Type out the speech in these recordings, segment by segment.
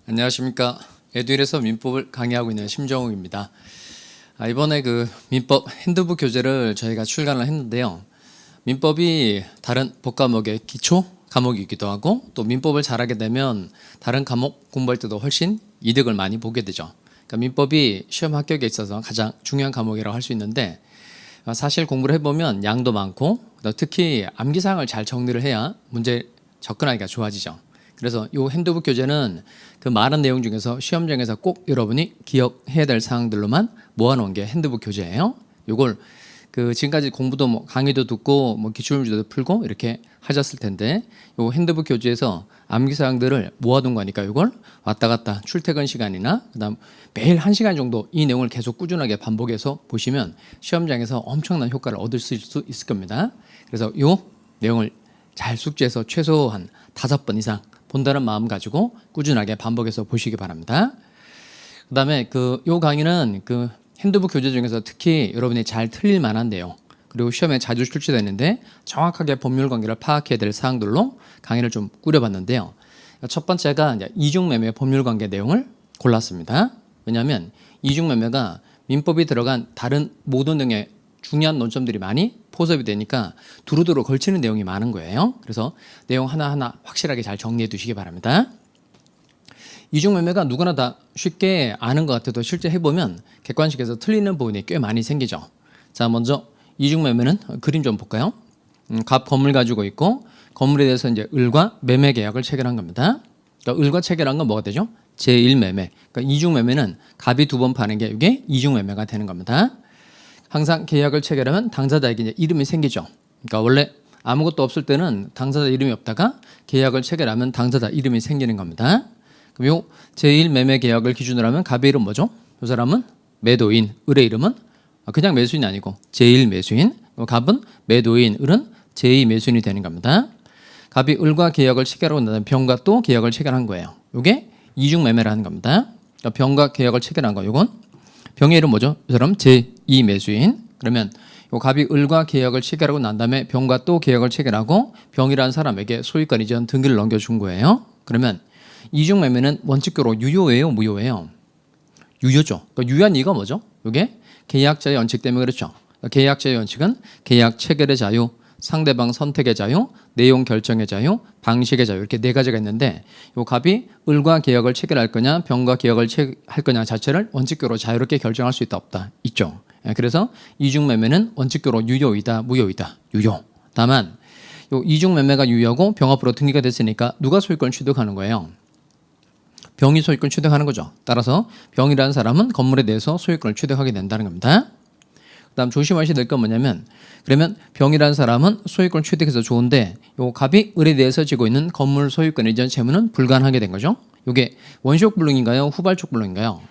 안녕하십니까. 에듀일에서 민법을 강의하고 있는 심정욱입니다. 이번에 그 민법 핸드북 교재를 저희가 출간을 했는데요. 민법이 다른 법과목의 기초 과목이기도 하고 또 민법을 잘하게 되면 다른 과목 공부할 때도 훨씬 이득을 많이 보게 되죠. 그러니까 민법이 시험 합격에 있어서 가장 중요한 과목이라고 할 수 있는데 사실 공부를 해보면 양도 많고 특히 암기사항을 잘 정리를 해야 문제 접근하기가 좋아지죠. 그래서 이 핸드북 교재는 그 많은 내용 중에서 시험장에서 꼭 여러분이 기억해야 될 사항들로만 모아놓은 게 핸드북 교재예요. 이걸 그 지금까지 공부도 뭐 강의도 듣고 뭐 기출문제도 풀고 이렇게 하셨을 텐데 이 핸드북 교재에서 암기 사항들을 모아둔 거니까 이걸 왔다 갔다 출퇴근 시간이나 그다음 매일 1시간 정도 이 내용을 계속 꾸준하게 반복해서 보시면 시험장에서 엄청난 효과를 얻을 수 있을 겁니다. 그래서 이 내용을 잘 숙지해서 최소한 5번 이상 본다는 마음 가지고 꾸준하게 반복해서 보시기 바랍니다. 그다음에 요 강의는 그 핸드북 교재 중에서 특히 여러분이 잘 틀릴 만한 내용 그리고 시험에 자주 출제되는데 정확하게 법률 관계를 파악해야 될 사항들로 강의를 좀 꾸려봤는데요. 첫 번째가 이제 이중매매 법률 관계 내용을 골랐습니다. 왜냐하면 이중매매가 민법이 들어간 다른 모든 등의 중요한 논점들이 많이 포섭이 되니까 두루두루 걸치는 내용이 많은 거예요. 그래서 내용 하나하나 확실하게 잘 정리해 두시기 바랍니다. 이중매매가 누구나 다 쉽게 아는 것 같아도 실제 해보면 객관식에서 틀리는 부분이 꽤 많이 생기죠. 자, 먼저 이중매매는 그림 좀 볼까요? 갑 건물 가지고 있고 건물에 대해서 이제 을과 매매 계약을 체결한 겁니다. 그러니까 을과 체결한 건 뭐가 되죠? 제1매매. 그러니까 이중매매는 갑이 2번 파는 게 이게 이중매매가 되는 겁니다. 항상 계약을 체결하면 당사자에게 이제 이름이 생기죠. 그러니까 원래 아무것도 없을 때는 당사자 이름이 없다가 계약을 체결하면 당사자 이름이 생기는 겁니다. 그럼 요 제1매매 계약을 기준으로 하면 갑의 이름 뭐죠? 이 사람은 매도인, 을의 이름은 그냥 매수인이 아니고 제1매수인, 갑은 매도인, 을은 제2매수인이 되는 겁니다. 갑이 을과 계약을 체결하고 나면 병과 또 계약을 체결한 거예요. 이게 이중매매라는 겁니다. 그러니까 병과 계약을 체결한 거, 이건 병의 이름 뭐죠? 이 사람 제2매수인. 그러면 요 갑이 을과 계약을 체결하고 난 다음에 병과 또 계약을 체결하고 병이라는 사람에게 소유권 이전 등기를 넘겨준 거예요. 그러면 이중매매는 원칙적으로 유효예요, 무효예요? 유효죠. 그러니까 유효한 이유가 뭐죠? 이게 계약자의 원칙 때문에 그렇죠. 그러니까 계약자의 원칙은 계약 체결의 자유, 상대방 선택의 자유, 내용 결정의 자유, 방식의 자유 이렇게 4가지가 있는데 요 갑이 을과 계약을 체결할 거냐 병과 계약을 할 거냐 자체를 원칙적으로 자유롭게 결정할 수 있다 없다 있죠. 그래서 이중매매는 원칙적으로 유효이다 무효이다 유효. 다만 요 이중매매가 유효하고 병 앞으로 등기가 됐으니까 누가 소유권을 취득하는 거예요? 병이 소유권을 취득하는 거죠. 따라서 병이라는 사람은 건물에 대해서 소유권을 취득하게 된다는 겁니다. 그다음 조심하셔야 될 건 뭐냐면 그러면 병이라는 사람은 소유권을 취득해서 좋은데 요 갑이 을에 대해서 지고 있는 건물 소유권 이전 채무는 불가능하게 된 거죠. 이게 원시적 불능인가요? 후발적 불능인가요?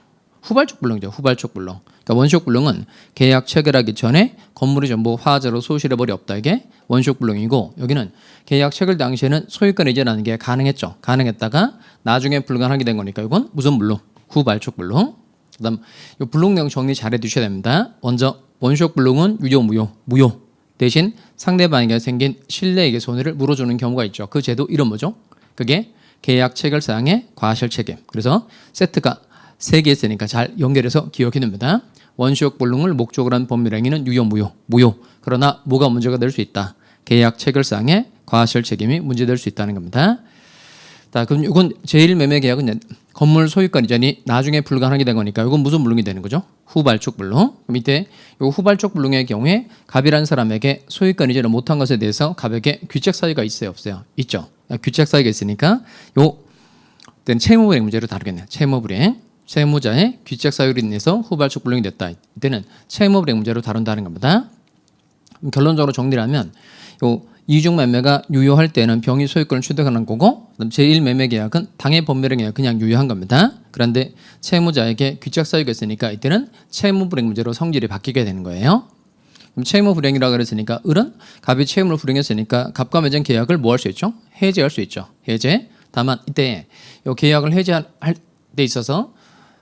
후발적 불능이죠. 후발적 불능. 그러니까 원시적 불능은 계약 체결하기 전에 건물이 전부 화재로 소실해버리 없다. 이게 원시적 불능이고 여기는 계약 체결 당시에는 소유권 이전하는 게 가능했죠. 가능했다가 나중에 불가능하게 된 거니까 이건 무슨 불능? 후발적 불능. 그다음 이 불능 내용 정리 잘 해두셔야 됩니다. 먼저 원시적 불능은 유효, 무효. 대신 상대방에게 생긴 신뢰에게 손해를 물어주는 경우가 있죠. 그 제도 이름 뭐죠? 그게 계약 체결 사항의 과실 책임. 그래서 세트가 3개 있으니까 잘 연결해서 기억해 둡니다. 원시적 불능을 목적으로 한 법률 행위는 유효, 무효. 그러나 뭐가 문제가 될 수 있다. 계약 체결 사항의 과실 책임이 문제될 수 있다는 겁니다. 자, 그럼 이건 제1매매 계약은 건물 소유권 이전이 나중에 불가능하게 된 거니까 이건 무슨 불능이 되는 거죠? 후발적 불능. 그럼 이때 이 후발적 불능의 경우에 갑이라는 사람에게 소유권 이전을 못한 것에 대해서 갑에게 귀책 사유가 있어요, 없어요? 있죠. 귀책 사유가 있으니까 요 채무불이행 문제로 다루겠네요. 채무불이행. 채무자의 귀책 사유로 인해서 후발적 불능이 됐다. 이때는 채무불이행 문제로 다룬다는 겁니다. 결론적으로 정리를 하면 요 이중매매가 유효할 때는 병이 소유권을 취득하는 거고 제1매매 계약은 당해 법률행위가 그냥 유효한 겁니다. 그런데 채무자에게 귀책 사유가 있으니까 이때는 채무불이행 문제로 성질이 바뀌게 되는 거예요. 그럼 채무불이행이라고 그랬으니까 을은 갑이 채무를 불이행했으니까 갑과 맺은 계약을 뭐 할 수 있죠? 해제할 수 있죠. 해제. 다만 이때 이 계약을 해제할 때 있어서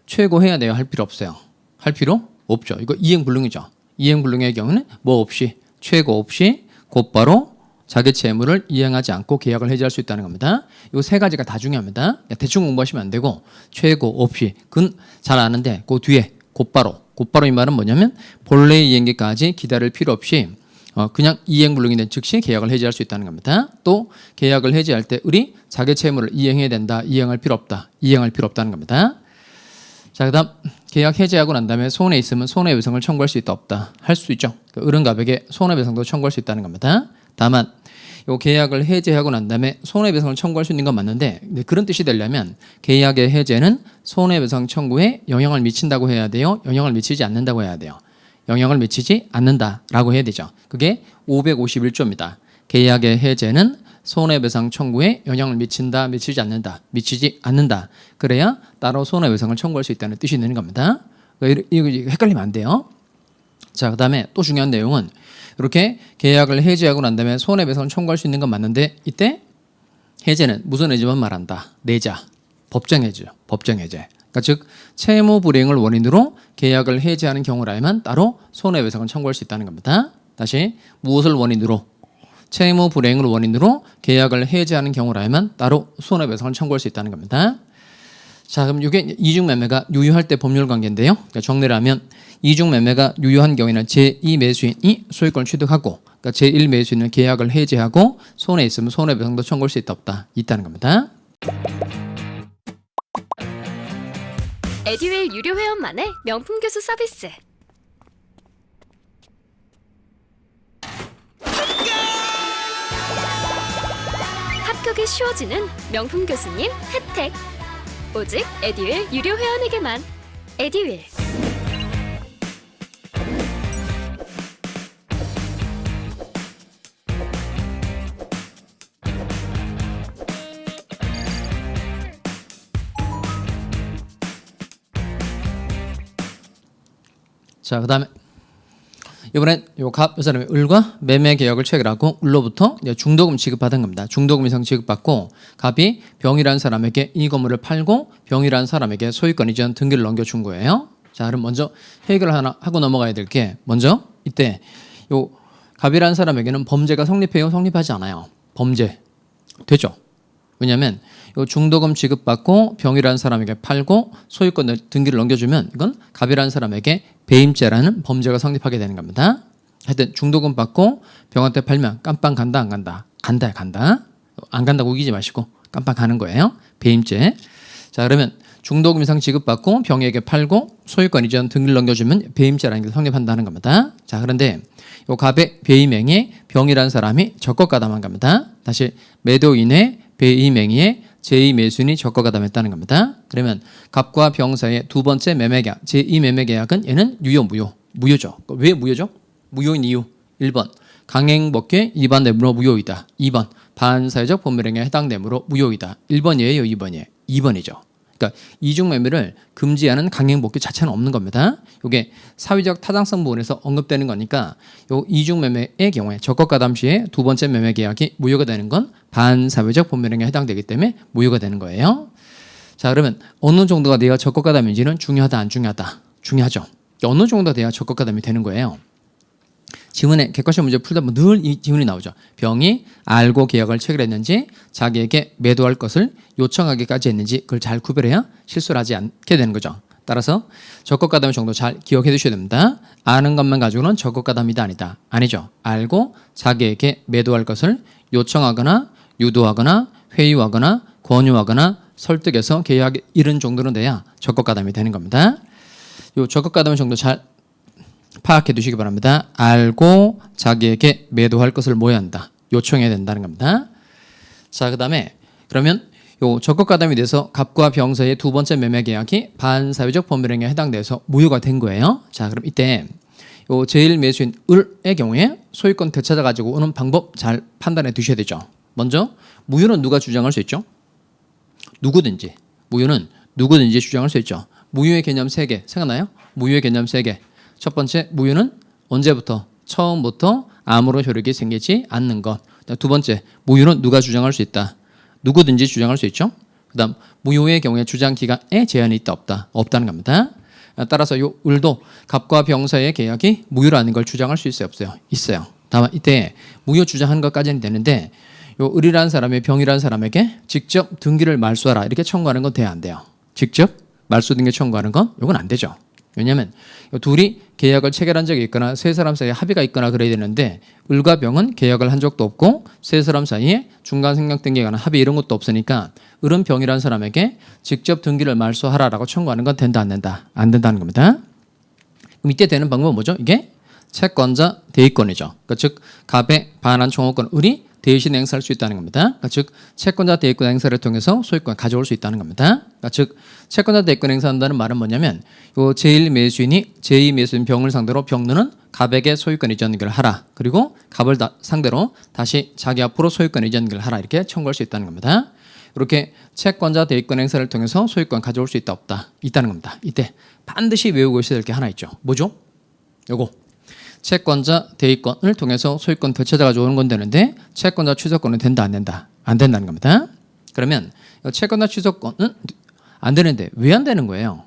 최고해야 돼요? 할 필요 없어요? 할 필요 없죠. 이거 이행불능이죠. 이행불능의 경우는 뭐 없이 최고 없이 곧바로 자기 채무를 이행하지 않고 계약을 해지할 수 있다는 겁니다. 이 세 가지가 다 중요합니다. 대충 공부하시면 안 되고 최고, 없이, 근 잘 아는데 그 뒤에 곧바로 이 말은 뭐냐면 본래 이행기까지 기다릴 필요 없이 그냥 이행 불능이 된 즉시 계약을 해지할 수 있다는 겁니다. 또 계약을 해지할 때 을이 자기 채무를 이행해야 된다, 이행할 필요 없다, 이행할 필요 없다는 겁니다. 자, 그다음 계약 해지하고 난 다음에 손해 있으면 손해배상을 청구할 수 있다, 없다 할 수 있죠. 을은 갑에게 손해배상도 청구할 수 있다는 겁니다. 다만 요 계약을 해지하고 난 다음에 손해배상을 청구할 수 있는 건 맞는데 그런 뜻이 되려면 계약의 해제는 손해배상 청구에 영향을 미친다고 해야 돼요, 영향을 미치지 않는다고 해야 돼요. 영향을 미치지 않는다라고 해야 되죠. 그게 551조입니다. 계약의 해제는 손해배상 청구에 영향을 미친다, 미치지 않는다, 미치지 않는다. 그래야 따로 손해배상을 청구할 수 있다는 뜻이 있는 겁니다. 이거 헷갈리면 안 돼요. 자, 그다음에 또 중요한 내용은 이렇게 계약을 해지하고 난 다음에 손해배상을 청구할 수 있는 건 맞는데 이때 해제는 무슨 해제만 말한다. 내자, 법정해제죠. 법정해제. 그러니까 즉 채무 불이행을 원인으로 계약을 해지하는 경우라면 따로 손해배상을 청구할 수 있다는 겁니다. 다시 무엇을 원인으로? 채무 불이행을 원인으로 계약을 해지하는 경우라면 따로 손해배상을 청구할 수 있다는 겁니다. 자, 그럼 이게 이중매매가 유효할 때 법률 관계인데요. 그러니까 정리를 하면 이중매매가 유효한 경우에는 제2매수인이 소유권을 취득하고 그러니까 제1매수인은 계약을 해지하고 손해 있으면 손해배상도 청구할 수 있다, 없다 있다는 겁니다. 에듀윌 유료 회원만의 명품 교수 서비스. 합격이 쉬워지는 명품 교수님 혜택. 오직 에듀윌 유료 회원에게만. 에듀윌. 자, 그다음에 이번엔 요갑 이 사람이 을과 매매 계약을 체결하고 을로부터 중도금 지급받은 겁니다. 중도금 이상 지급받고 갑이 병이라는 사람에게 이 건물을 팔고 병이라는 사람에게 소유권 이전 등기를 넘겨준 거예요. 자, 그럼 먼저 해결을 하나 하고 넘어가야 될 게 먼저 이때 요 갑이라는 사람에게는 범죄가 성립해요, 성립하지 않아요? 범죄 되죠. 왜냐하면 요 중도금 지급받고 병이라는 사람에게 팔고 소유권 등기를 넘겨주면 이건 갑이라는 사람에게 배임죄라는 범죄가 성립하게 되는 겁니다. 하여튼 중도금 받고 병한테 팔면 깜빵 간다, 안 간다? 간다. 안 간다고 우기지 마시고 깜빵 가는 거예요. 배임죄. 자, 그러면 중도금 이상 지급받고 병에게 팔고 소유권 이전 등기를 넘겨주면 배임죄라는 게 성립한다는 겁니다. 자, 그런데 요 갑의 배임행위에 병이라는 사람이 적법가담한 겁니다. 다시 매도인의 배임행위에 제2매수인이 적법가담했다는 겁니다. 그러면 갑과 병 사이의 두 번째 매매계약, 제2매매계약은 얘는 유효, 무효죠. 왜 무효죠? 무효인 이유 1번 강행법규 위반 내므로 무효이다. 2번 반사회적 법률행위에 해당되므로 무효이다. 1번이에요, 2번이에요? 2번이죠. 그러니까 이중매매를 금지하는 강행법규 자체는 없는 겁니다. 이게 사회적 타당성 부분에서 언급되는 거니까 요 이중매매의 경우에 적법가담 시에 두 번째 매매계약이 무효가 되는 건 반사회적 법률행위에 해당되기 때문에 무효가 되는 거예요. 자, 그러면 어느 정도가 돼야 적법가담인지는 중요하다, 안 중요하다? 중요하죠. 어느 정도가 돼야 적법가담이 되는 거예요. 지문에 객관식 문제 풀다 보면 늘 이 지문이 나오죠. 병이 알고 계약을 체결했는지 자기에게 매도할 것을 요청하기까지 했는지 그걸 잘 구별해야 실수를 하지 않게 되는 거죠. 따라서 적법가담의 정도 잘 기억해 두셔야 됩니다. 아는 것만 가지고는 적법가담이다, 아니다? 아니죠. 알고 자기에게 매도할 것을 요청하거나 유도하거나 회유하거나 권유하거나 설득해서 계약에 이른 정도는 돼야 적법가담이 되는 겁니다. 이 적법가담의 정도 잘 파악해 두시기 바랍니다. 알고 자기에게 매도할 것을 뭐 해야 한다? 요청해야 된다는 겁니다. 자, 그다음에 그러면 요 적법가담이 돼서 갑과 병 사이의 두 번째 매매 계약이 반사회적 법률행위에 해당돼서 무효가 된 거예요. 자, 그럼 이때 요 제1매수인 을의 경우에 소유권 되찾아 가지고 오는 방법 잘 판단해 두셔야 되죠. 먼저 무효는 누가 주장할 수 있죠? 누구든지. 무효는 누구든지 주장할 수 있죠. 무효의 개념 3개 생각나요? 무효의 개념 3개. 첫 번째, 무효는 언제부터? 처음부터 아무런 효력이 생기지 않는 것. 두 번째, 무효는 누가 주장할 수 있다? 누구든지 주장할 수 있죠. 그 다음, 무효의 경우에 주장 기간에 제한이 있다, 없다? 없다는 겁니다. 따라서 요 을도 갑과 병 사이의 계약이 무효라는 걸 주장할 수 있어요, 없어요? 있어요. 다만 이때 무효 주장하는 것까지는 되는데 요 을이라는 사람이 병이라는 사람에게 직접 등기를 말소하라 이렇게 청구하는 건 돼야 안 돼요. 직접 말소 등기 청구하는 건 이건 안 되죠. 왜냐하면 둘이 계약을 체결한 적이 있거나 세 사람 사이에 합의가 있거나 그래야 되는데 을과 병은 계약을 한 적도 없고 세 사람 사이에 중간 생략 등기에 관한 합의 이런 것도 없으니까 을은 병이라는 사람에게 직접 등기를 말소하라라고 청구하는 건 된다 안 된다? 안 된다는 겁니다. 그럼 이때 되는 방법은 뭐죠? 이게 채권자 대의권이죠. 그러니까 즉 갑의 반환 청구권 을이 대신 행사할 수 있다는 겁니다. 그러니까 즉 채권자 대의권 행사를 통해서 소유권 가져올 수 있다는 겁니다. 그러니까 즉 채권자 대의권 행사한다는 말은 뭐냐면 요 제1 매수인이 제2 매수인 병을 상대로 병르는 갑에게 소유권 이전 연결을 하라. 그리고 갑을 상대로 다시 자기 앞으로 소유권 이전 연결을 하라. 이렇게 청구할 수 있다는 겁니다. 이렇게 채권자 대의권 행사를 통해서 소유권 가져올 수 있다 없다 있다는 겁니다. 이때 반드시 외우고 있어야 될 게 하나 있죠. 뭐죠? 요거. 채권자 대의권을 통해서 소유권 대체자가 가져오는 건 되는데 채권자 취소권은 된다 안 된다? 안 된다는 겁니다. 그러면 채권자 취소권은 안 되는데 왜 안 되는 거예요?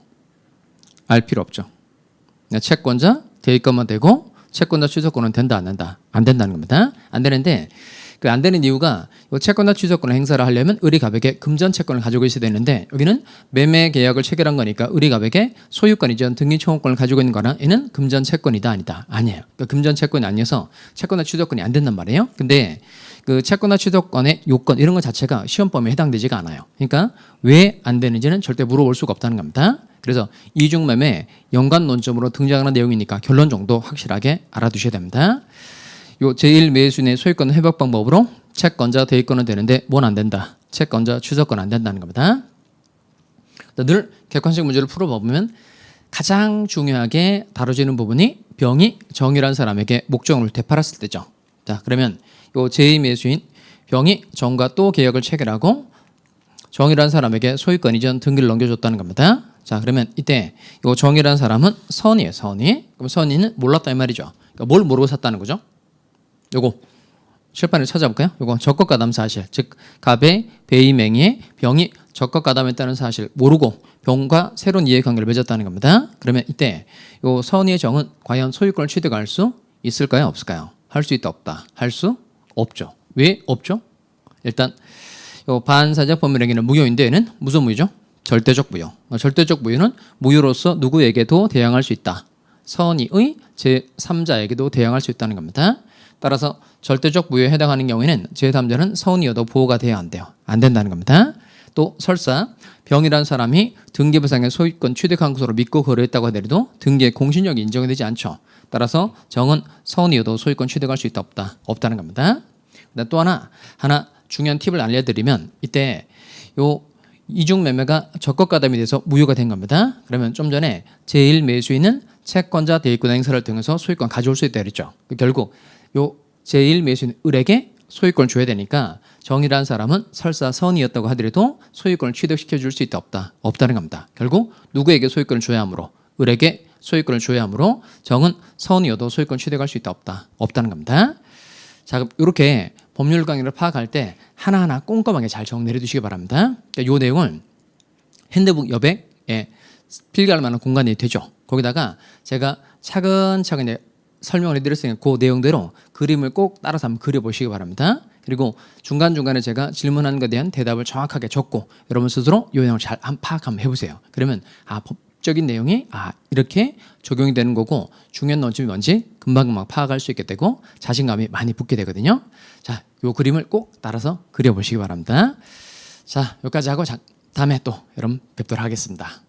알 필요 없죠. 채권자 대의권만 되고 채권자 취소권은 된다 안 된다? 안 된다는 겁니다. 안 되는데 그 안 되는 이유가 채권자 취소권을 행사를 하려면 을이 갑에게 금전 채권을 가지고 있어야 되는데 여기는 매매 계약을 체결한 거니까 을이 갑에게 소유권 이전 등기 청구권을 가지고 있는 거나 얘는 금전 채권이다 아니다? 아니에요. 그러니까 금전 채권이 아니어서 채권자 취소권이 안 된단 말이에요. 근데 그 채권자 취소권의 요건 이런 것 자체가 시험 범위에 해당되지가 않아요. 그러니까 왜 안 되는지는 절대 물어볼 수가 없다는 겁니다. 그래서 이중매매 연관 논점으로 등장하는 내용이니까 결론 정도 확실하게 알아두셔야 됩니다. 요 제1 매수인의 소유권 회복 방법으로 채권자 대의권은 되는데 뭔 안 된다? 채권자 취소권 안 된다는 겁니다. 늘 객관식 문제를 풀어보면 가장 중요하게 다뤄지는 부분이 병이 정이라는 사람에게 목적을 되팔았을 때죠. 자, 그러면 요 제2 매수인 병이 정과 또 계약을 체결하고 정이라는 사람에게 소유권 이전 등기를 넘겨줬다는 겁니다. 자, 그러면 이때 요 정이라는 사람은 선이에요. 선이. 그럼 선이는 몰랐다 이 말이죠. 그러니까 뭘 모르고 샀다는 거죠? 요거 실판을 찾아볼까요? 요거 적법가담 사실, 즉 갑의 배임행위에 병이 적법가담했다는 사실 모르고 병과 새로운 이해관계를 맺었다는 겁니다. 그러면 이때 요 선의의 정은 과연 소유권을 취득할 수 있을까요? 없을까요? 할 수 있다 없다? 할 수 없죠. 왜 없죠? 일단 요 반사적 법률행위는 무효인데 얘는 무슨 무효죠? 절대적 무효. 절대적 무효는 무효로서 누구에게도 대항할 수 있다. 선의의 제3자에게도 대항할 수 있다는 겁니다. 따라서 절대적 무효에 해당하는 경우에는 제3자는 선의여도 보호가 돼야 안 돼요. 안 된다는 겁니다. 또 설사 병이라는 사람이 등기부상의 소유권 취득한 것으로 믿고 거래했다고 하더라도 등기의 공신력이 인정이 되지 않죠. 따라서 정은 선의여도 소유권 취득할 수 있다 없다? 없다는 겁니다. 또 하나 중요한 팁을 알려드리면 이때 요 이중 매매가 적법가담이 돼서 무효가 된 겁니다. 그러면 좀 전에 제1 매수인은 채권자 대의권 행사를 통해서 소유권 가져올 수 있다 그랬죠. 결국 요 제1 매수인 을에게 소유권을 줘야 되니까 정이라는 사람은 설사 선이었다고 하더라도 소유권을 취득시켜 줄 수 있다 없다? 없다는 겁니다. 결국 누구에게 소유권을 줘야 하므로 을에게 소유권을 줘야 하므로 정은 선이어도 소유권 취득할 수 있다 없다? 없다는 겁니다. 자, 그럼 이렇게 법률 강의를 파악할 때 하나하나 꼼꼼하게 잘 정리해 두시기 바랍니다. 이 내용을 핸드북 여백에 필기할 만한 공간이 되죠. 거기다가 제가 차근차근 설명을 해드렸으니까 그 내용대로 그림을 꼭 따라서 한번 그려보시기 바랍니다. 그리고 중간중간에 제가 질문하는 것에 대한 대답을 정확하게 적고 여러분 스스로 이 내용을 잘 파악 한번 해보세요. 그러면 법적인 내용이 이렇게 적용이 되는 거고 중요한 논점이 뭔지 금방금방 파악할 수 있게 되고 자신감이 많이 붙게 되거든요. 자, 이 그림을 꼭 따라서 그려보시기 바랍니다. 자, 여기까지 하고 다음에 또 여러분 뵙도록 하겠습니다.